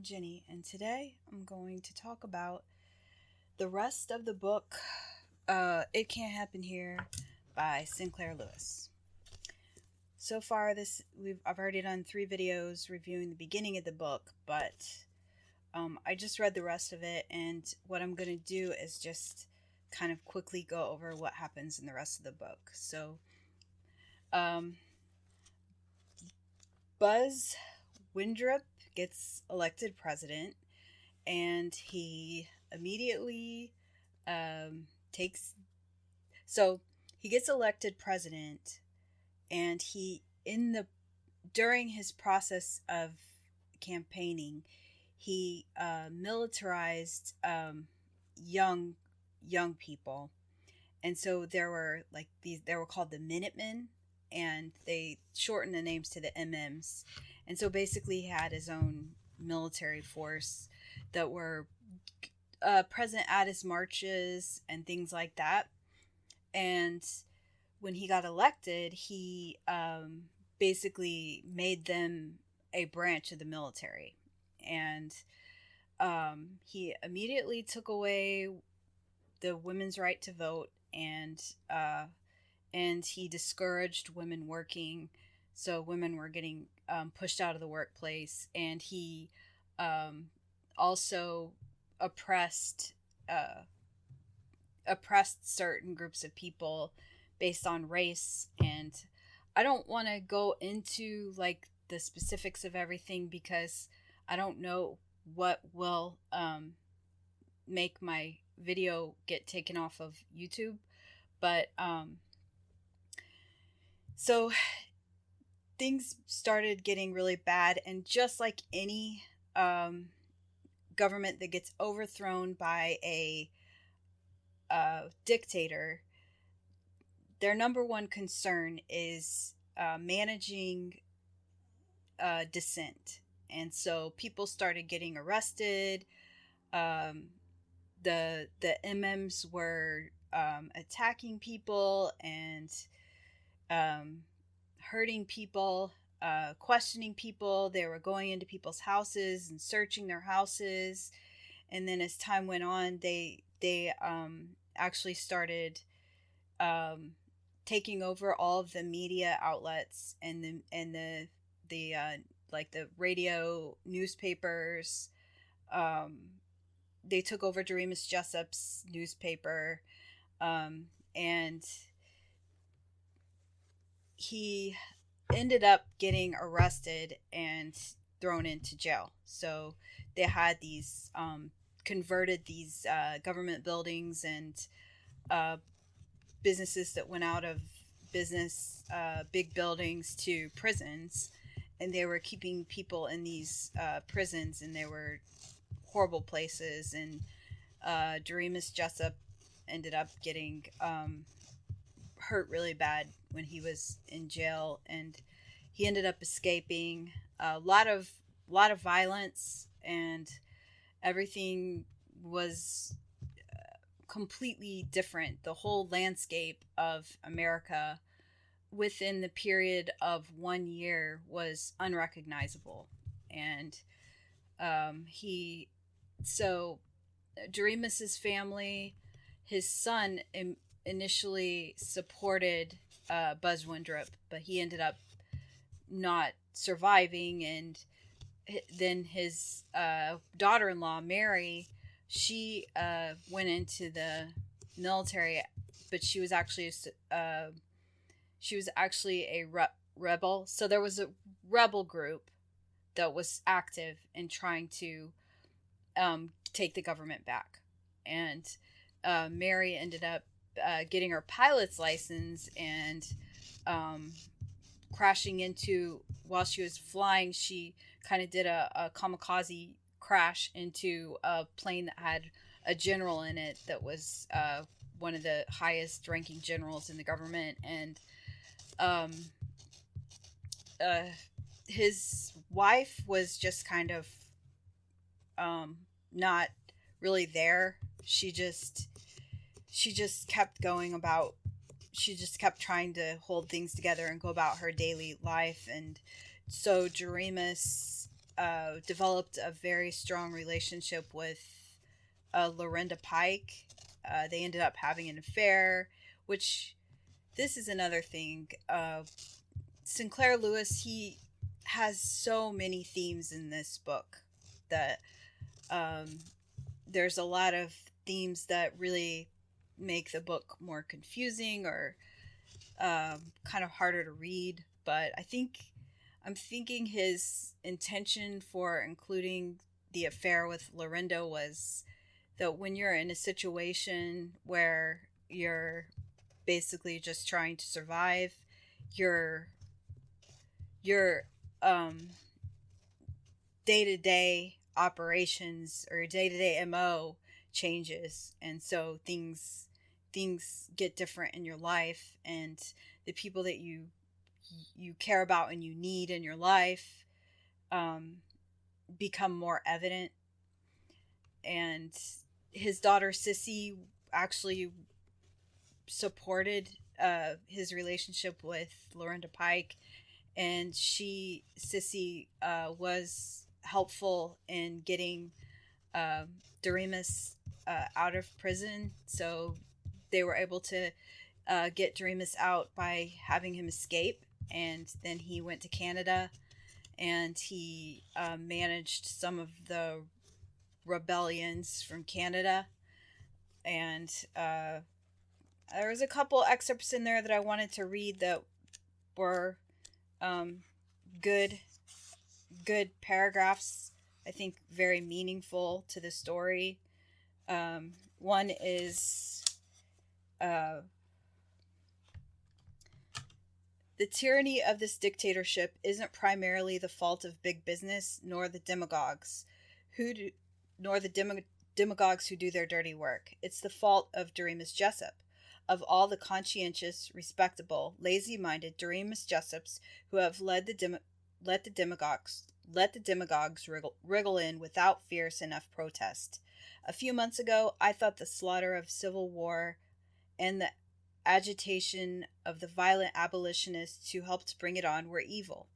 Jenny, and today I'm going to talk about the rest of the book, It Can't Happen Here by Sinclair Lewis. So far, I've already done 3 videos reviewing the beginning of the book, but I just read the rest of it, and what I'm going to do is just kind of quickly go over what happens in the rest of the book. So, um, Buzz Windrip gets elected president, and he immediately takes. So he gets elected president, and he in the during his process of campaigning, he militarized young young people, and so there were like these. They were called the Minutemen, and they shortened the names to the MMs. And so basically, he had his own military force that were present at his marches and things like that. And when he got elected, he basically made them a branch of the military. And he immediately took away the women's right to vote, and he discouraged women working. So women were getting pushed out of the workplace, and he also oppressed oppressed certain groups of people based on race. And I don't want to go into like the specifics of everything because I don't know what will make my video get taken off of YouTube. But so things started getting really bad, and just like any government that gets overthrown by a dictator, their number one concern is managing dissent. And so people started getting arrested. The MMs were attacking people and hurting people, questioning people. They were going into people's houses and searching their houses. And then as time went on, they actually started taking over all of the media outlets and the like the radio, newspapers. They took over Doremus Jessup's newspaper, and he ended up getting arrested and thrown into jail. So they had these converted these government buildings and businesses that went out of business, big buildings, to prisons, and they were keeping people in these prisons, and they were horrible places. And Doremus Jessup ended up getting hurt really bad when he was in jail, and he ended up escaping. A lot of violence, and everything was completely different. The whole landscape of America within the period of 1 year was unrecognizable. And he so Doremus's family, his son initially supported Buzz Windrip, but he ended up not surviving. And then his daughter-in-law, Mary, she went into the military, but she was actually a rebel. So there was a rebel group that was active in trying to take the government back. And Mary ended up getting her pilot's license, and crashing into, while she was flying, she kind of did a kamikaze crash into a plane that had a general in it that was one of the highest ranking generals in the government. And his wife was just kind of not really there. She just kept going about, she just kept trying to hold things together and go about her daily life. And so Doremus developed a very strong relationship with Lorinda Pike. They ended up having an affair, which this is another thing. Sinclair Lewis, he has so many themes in this book that um, there's a lot of themes that really make the book more confusing or kind of harder to read. But I'm thinking his intention for including the affair with Lorinda was that when you're in a situation where you're basically just trying to survive, your your day-to-day operations or your day-to-day MO changes, and so things get different in your life, and the people that you care about and you need in your life um, become more evident. And his daughter Sissy actually supported his relationship with Lorinda Pike, and Sissy was helpful in getting uh, Doremus out of prison. So they were able to get Doremus out by having him escape, and then he went to Canada, and he managed some of the rebellions from Canada. And there was a couple excerpts in there that I wanted to read that were um, good good paragraphs. I think very meaningful to the story. One is uh, the tyranny of this dictatorship isn't primarily the fault of big business nor the demagogues who do, nor the demagogues who do their dirty work. It's the fault of Doremus Jessup, of all the conscientious, respectable, lazy-minded Doremus Jessups who have let the demagogues wriggle in without fierce enough protest. A few months ago, I thought the slaughter of civil war and the agitation of the violent abolitionists who helped bring it on were evil.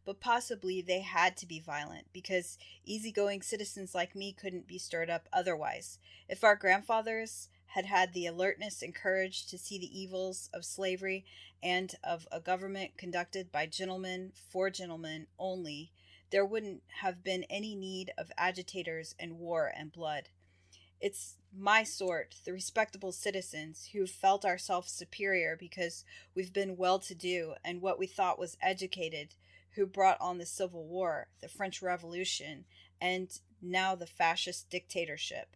But possibly they had to be violent, because easygoing citizens like me couldn't be stirred up otherwise. If our grandfathers had had the alertness and courage to see the evils of slavery and of a government conducted by gentlemen for gentlemen only, there wouldn't have been any need of agitators and war and blood. It's my sort, the respectable citizens, who felt ourselves superior because we've been well to do and what we thought was educated, who brought on the Civil War, the French Revolution, and now the fascist dictatorship.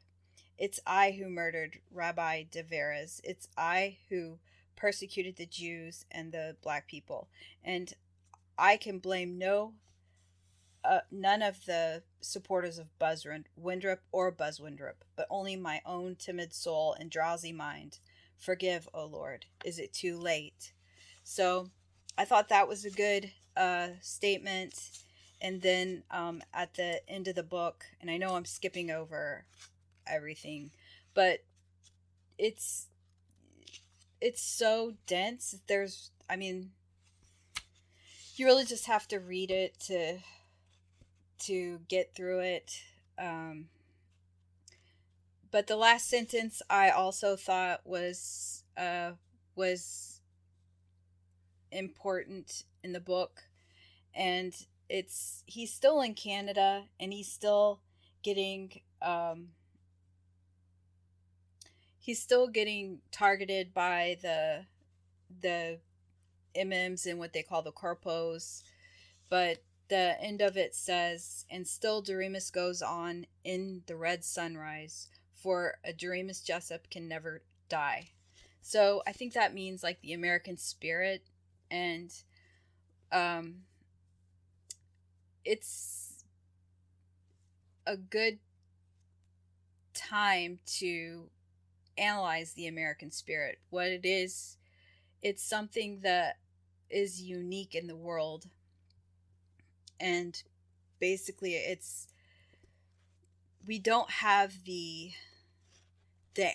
It's I who murdered Rabbi de Veres. It's I who persecuted the Jews and the black people. And I can blame none of the supporters of Buzz Windrop or Buzz Windrop, but only my own timid soul and drowsy mind. Forgive, O Lord. Is it too late? So I thought that was a good statement. And then at the end of the book, and I know I'm skipping over everything, but it's so dense. You really just have to read it to get through it. But the last sentence I also thought was important in the book, and he's still in Canada, and getting he's still getting targeted by the MMs and what they call the corpos, but the end of it says, and still Doremus goes on in the red sunrise, for a Doremus Jessup can never die. So I think that means like the American spirit, and it's a good time to analyze the American spirit. What it is, it's something that is unique in the world. And basically we don't have the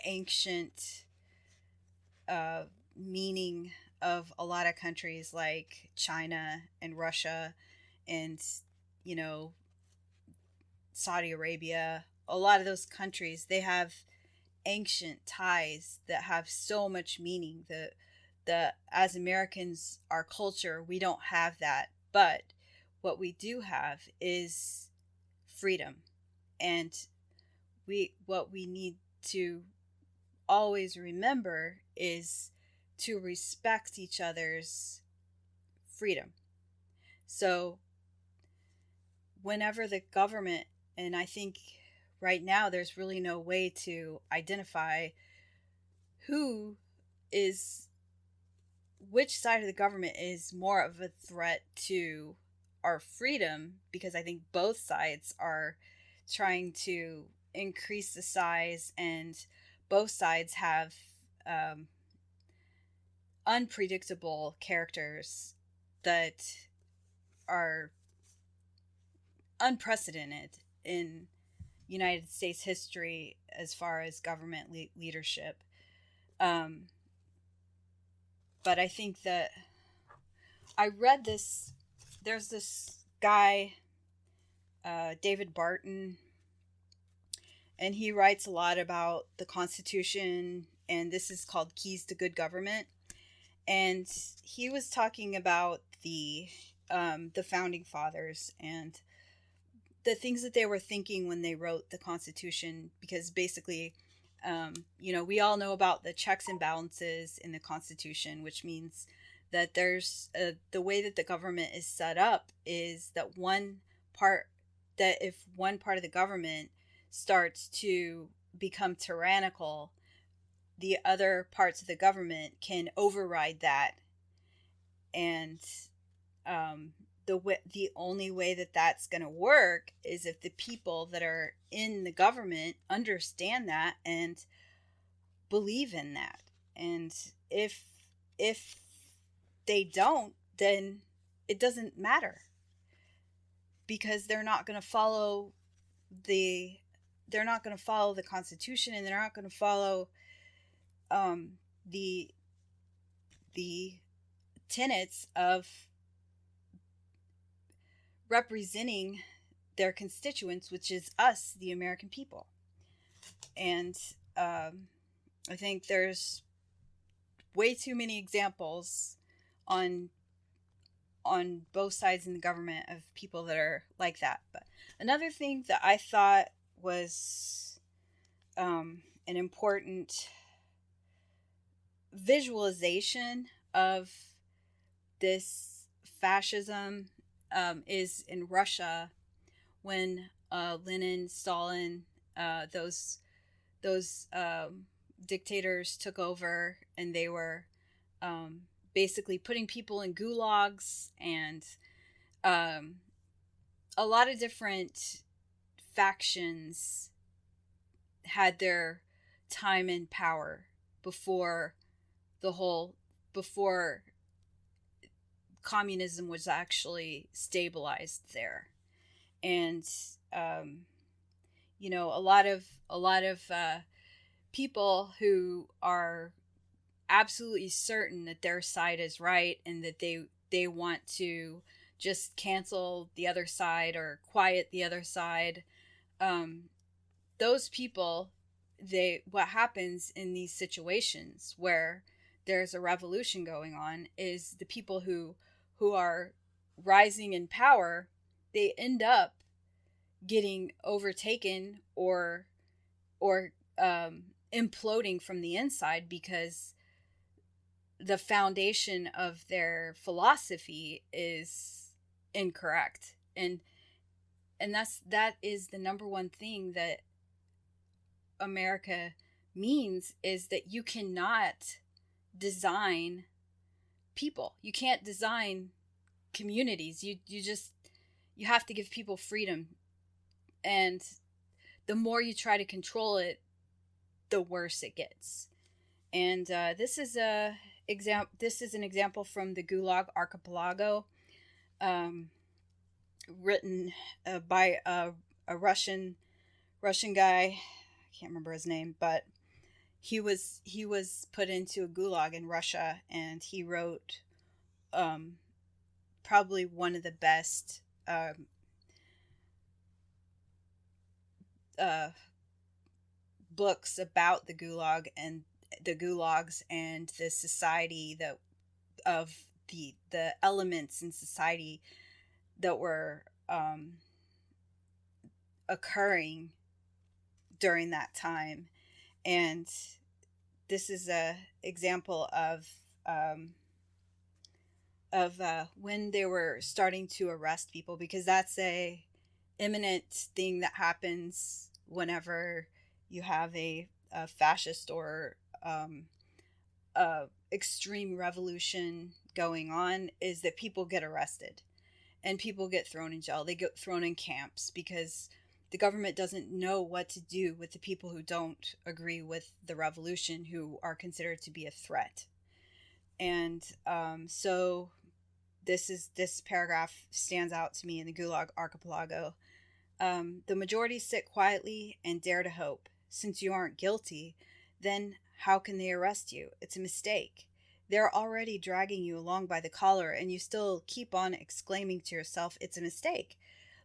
ancient meaning of a lot of countries like China and Russia and, you know, Saudi Arabia, a lot of those countries, they have ancient ties that have so much meaning. The as Americans, our culture, we don't have that. But what we do have is freedom. And what we need to always remember is to respect each other's freedom. So whenever the government, and I think right now there's really no way to identify who is, which side of the government is more of a threat to our freedom, because I think both sides are trying to increase the size, and both sides have unpredictable characters that are unprecedented in United States history as far as government leadership. But I think that I read this. There's this guy, David Barton, and he writes a lot about the Constitution, and this is called Keys to Good Government. And he was talking about the founding fathers and the things that they were thinking when they wrote the Constitution, because basically, we all know about the checks and balances in the Constitution, which means that there's the way that the government is set up is that if one part of the government starts to become tyrannical, the other parts of the government can override that. And the only way that that's going to work is if the people that are in the government understand that and believe in that. And if they don't, then it doesn't matter, because they're not going to follow the Constitution, and they're not going to follow the tenets of representing their constituents, which is us, the American people. And I think there's way too many examples on both sides in the government of people that are like that. But another thing that I thought was an important visualization of this fascism is in Russia, when Lenin, Stalin, those dictators took over, and they were basically putting people in gulags, and a lot of different factions had their time in power before communism was actually stabilized there. And a lot of people who are absolutely certain that their side is right, and that they want to just cancel the other side or quiet the other side, those people, what happens in these situations where there's a revolution going on is the people who are rising in power, they end up getting overtaken or imploding from the inside, because the foundation of their philosophy is incorrect. And that is the number one thing that America means, is that you cannot design people. You can't design communities. You have to give people freedom. And the more you try to control it, the worse it gets. And this is an example from the Gulag Archipelago, written by a Russian guy. I can't remember his name, but he was put into a gulag in Russia, and he wrote probably one of the best uh, books about the gulag and the gulags and the society that of the elements in society that were occurring during that time. And this is a example um, of when they were starting to arrest people, because that's a imminent thing that happens whenever you have a fascist or extreme revolution going on, is that people get arrested and people get thrown in jail. They get thrown in camps because the government doesn't know what to do with the people who don't agree with the revolution, who are considered to be a threat. And so this paragraph stands out to me in the Gulag Archipelago. The majority sit quietly and dare to hope. Since you aren't guilty, then how can they arrest you? It's a mistake. They're already dragging you along by the collar, and you still keep on exclaiming to yourself, it's a mistake.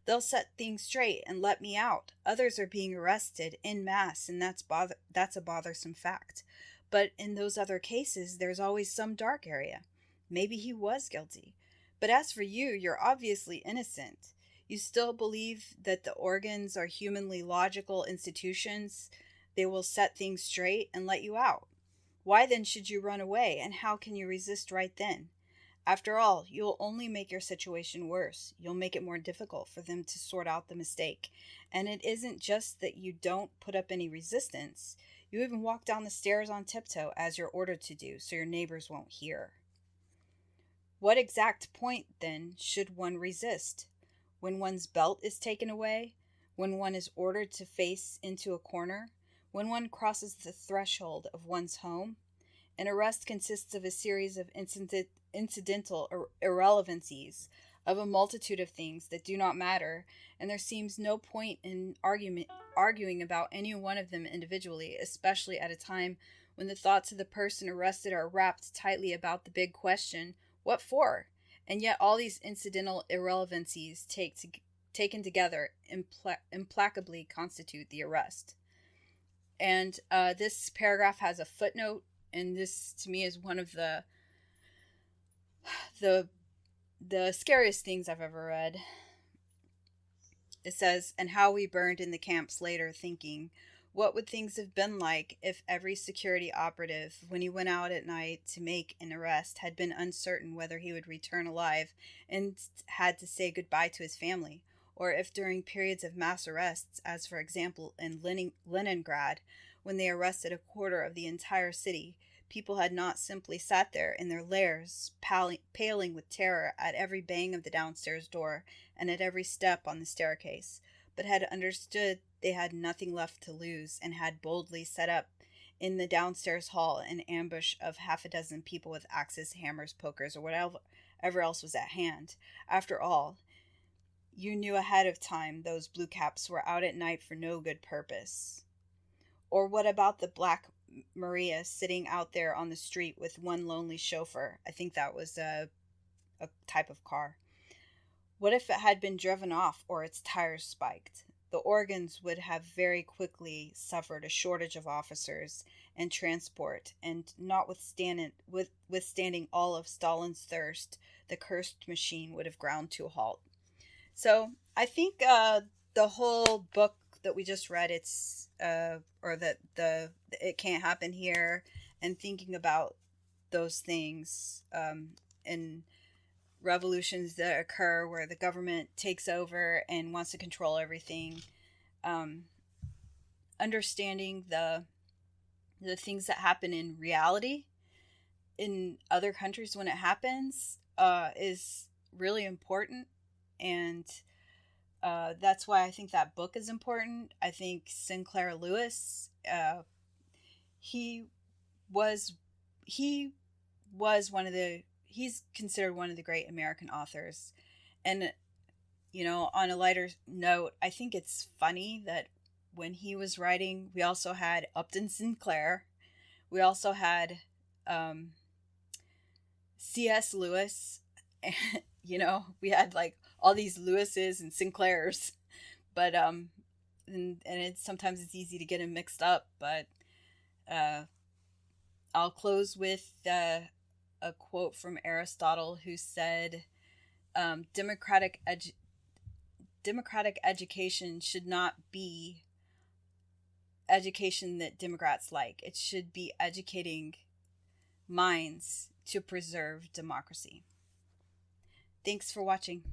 They'll set things straight and let me out. Others are being arrested en masse, and that's a bothersome fact. But in those other cases, there's always some dark area. Maybe he was guilty. But as for you, you're obviously innocent. You still believe that the organs are humanly logical institutions. They will set things straight and let you out. Why then should you run away, and how can you resist right then? After all, you'll only make your situation worse. You'll make it more difficult for them to sort out the mistake. And it isn't just that you don't put up any resistance. You even walk down the stairs on tiptoe, as you're ordered to do, so your neighbors won't hear. What exact point, then, should one resist? When one's belt is taken away? When one is ordered to face into a corner? When one crosses the threshold of one's home? An arrest consists of a series of incidental irrelevancies, of a multitude of things that do not matter, and there seems no point in arguing about any one of them individually, especially at a time when the thoughts of the person arrested are wrapped tightly about the big question, what for? And yet all these incidental irrelevancies taken together implacably constitute the arrest. And this paragraph has a footnote, and this to me is one of the scariest things I've ever read. It says, and how we burned in the camps later, thinking, what would things have been like if every security operative, when he went out at night to make an arrest, had been uncertain whether he would return alive and had to say goodbye to his family? Or if during periods of mass arrests, as for example in Leningrad, when they arrested a quarter of the entire city, people had not simply sat there in their lairs, paling with terror at every bang of the downstairs door and at every step on the staircase, but had understood they had nothing left to lose, and had boldly set up in the downstairs hall an ambush of half a dozen people with axes, hammers, pokers, or whatever else was at hand. After all, you knew ahead of time those blue caps were out at night for no good purpose. Or what about the Black Maria sitting out there on the street with one lonely chauffeur? I think that was a type of car. What if it had been driven off or its tires spiked? The organs would have very quickly suffered a shortage of officers and transport, and notwithstanding all of Stalin's thirst, the cursed machine would have ground to a halt. So I think the whole book that we just read, it's or that the It Can't Happen Here, and thinking about those things and revolutions that occur where the government takes over and wants to control everything, understanding the things that happen in reality in other countries when it happens is really important. And that's why I think that book is important. I think Sinclair Lewis, he was he's considered one of the great American authors. And on a lighter note, I think it's funny that when he was writing, we also had Upton Sinclair, we also had C.S. Lewis, and, we had like all these Lewises and Sinclairs, but and sometimes it's easy to get them mixed up. But I'll close with a quote from Aristotle, who said, democratic education should not be education that Democrats like. It should be educating minds to preserve democracy. Thanks for watching.